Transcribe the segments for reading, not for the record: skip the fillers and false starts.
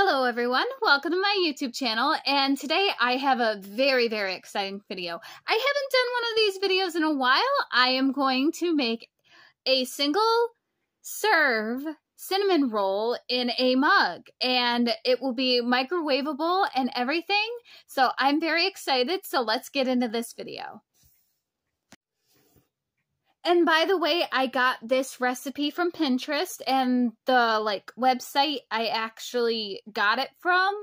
Hello everyone, welcome to my YouTube channel, and today I have a very exciting video. I haven't done one of these videos in a while. I am going to make a single serve cinnamon roll in a mug, and it will be microwavable and everything, so I'm very excited, so let's get into this video. And by the way, I got this recipe from Pinterest, and the website I actually got it from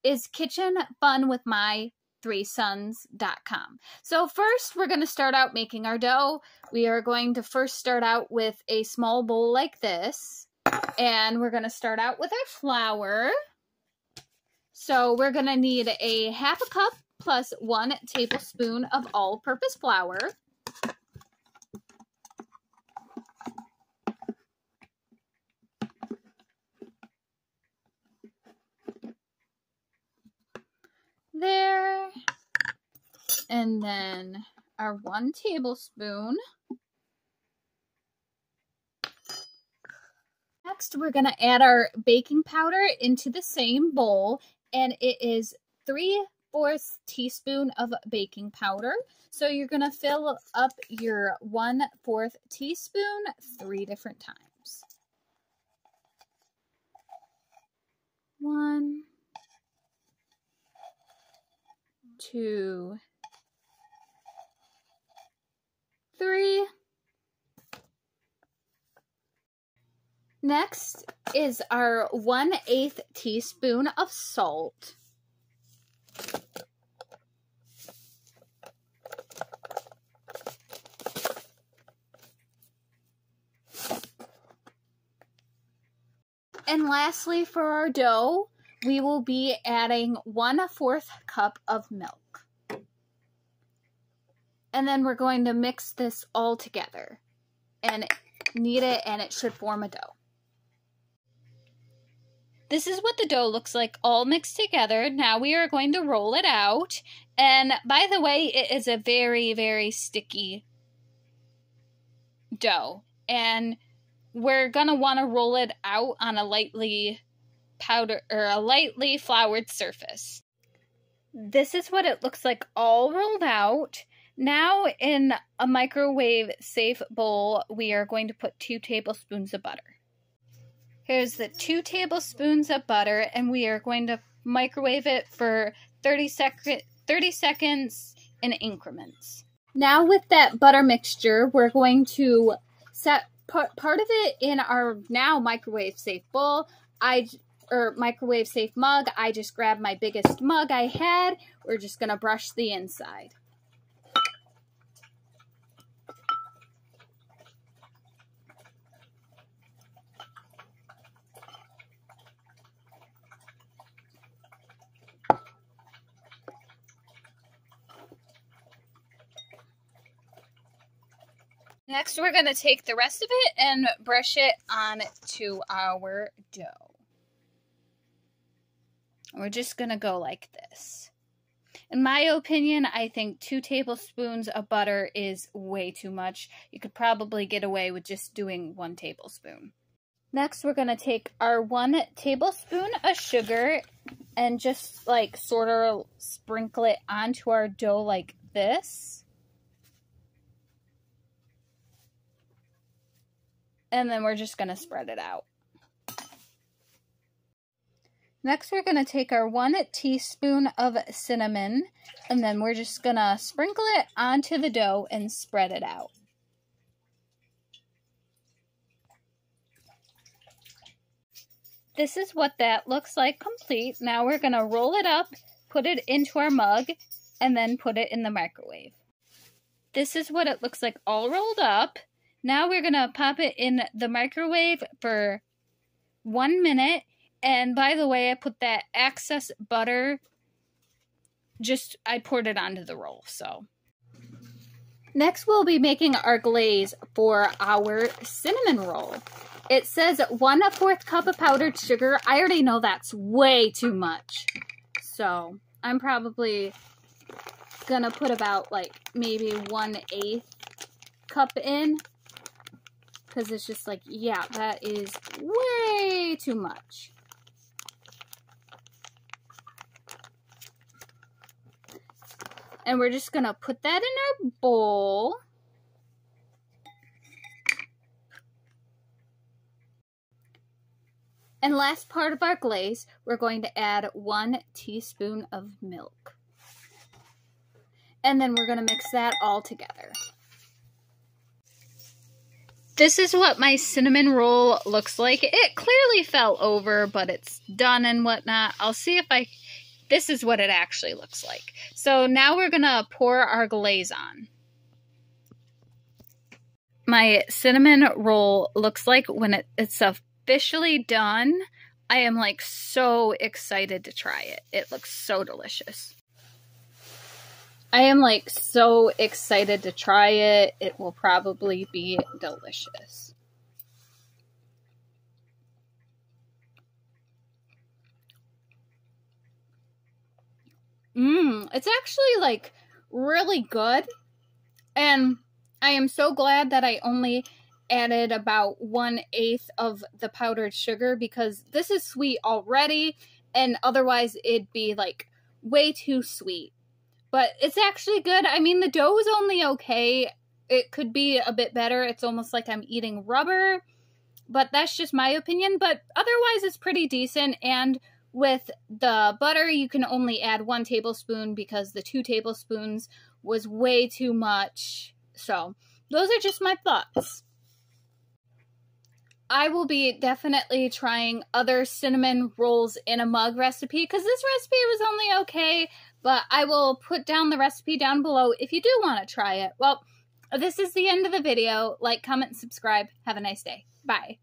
is kitchenfunwithmy3sons.com. So first, we're going to start out making our dough. We are going to first start out with a small bowl like this, and we're going to start out with our flour. So we're going to need a half a cup plus 1 tablespoon of all-purpose flour. There, and then our 1 tablespoon. Next, we're going to add our baking powder into the same bowl, and it is 3/4 teaspoon of baking powder. So you're going to fill up your 1/4 teaspoon 3 different times. 1, 2, 3. Next is our 1/8 teaspoon of salt. And lastly, for our dough, we will be adding 1/4 cup of milk. And then we're going to mix this all together and knead it, and it should form a dough. This is what the dough looks like all mixed together. Now we are going to roll it out. And by the way, it is a very sticky dough. And we're going to want to roll it out on a lightly floured surface. This is what it looks like all rolled out. Now in a microwave safe bowl, we are going to put 2 tablespoons of butter. Here's the 2 tablespoons of butter, and we are going to microwave it for 30 seconds in increments. Now with that butter mixture, we're going to set part of it in our now microwave safe bowl. Microwave safe mug. I just grabbed my biggest mug I had. We're just going to brush the inside. Next, we're going to take the rest of it and brush it onto our dough. We're just going to go like this. In my opinion, I think 2 tablespoons of butter is way too much. You could probably get away with just doing 1 tablespoon. Next, we're going to take our 1 tablespoon of sugar and just sort of sprinkle it onto our dough like this. And then we're just going to spread it out. Next, we're going to take our 1 teaspoon of cinnamon, and then we're just going to sprinkle it onto the dough and spread it out. This is what that looks like complete. Now we're going to roll it up, put it into our mug, and then put it in the microwave. This is what it looks like all rolled up. Now we're going to pop it in the microwave for 1 minute. And by the way, I put that excess butter, I poured it onto the roll, so. Next, we'll be making our glaze for our cinnamon roll. It says 1/4 cup of powdered sugar. I already know that's way too much. So, I'm probably gonna put about maybe 1/8 cup in. Because it's just yeah, that is way too much. And we're just going to put that in our bowl. And last part of our glaze, we're going to add 1 teaspoon of milk. And then we're going to mix that all together. This is what my cinnamon roll looks like. It clearly fell over, but it's done and whatnot. I'll see if this is what it actually looks like. So now we're going to pour our glaze on. My cinnamon roll looks like when it's officially done. I am like so excited to try it. It looks so delicious. I am like so excited to try it. It will probably be delicious. It's actually like really good. And I am so glad that I only added about 1/8 of the powdered sugar, because this is sweet already and otherwise it'd be like way too sweet. But it's actually good. I mean, the dough is only okay. It could be a bit better. It's almost like I'm eating rubber, but that's just my opinion. But otherwise, it's pretty decent. And with the butter, you can only add 1 tablespoon because the 2 tablespoons was way too much. So those are just my thoughts. I will be definitely trying other cinnamon rolls in a mug recipe, because this recipe was only okay, but I will put down the recipe down below if you do want to try it. Well, this is the end of the video. Like, comment, subscribe. Have a nice day. Bye.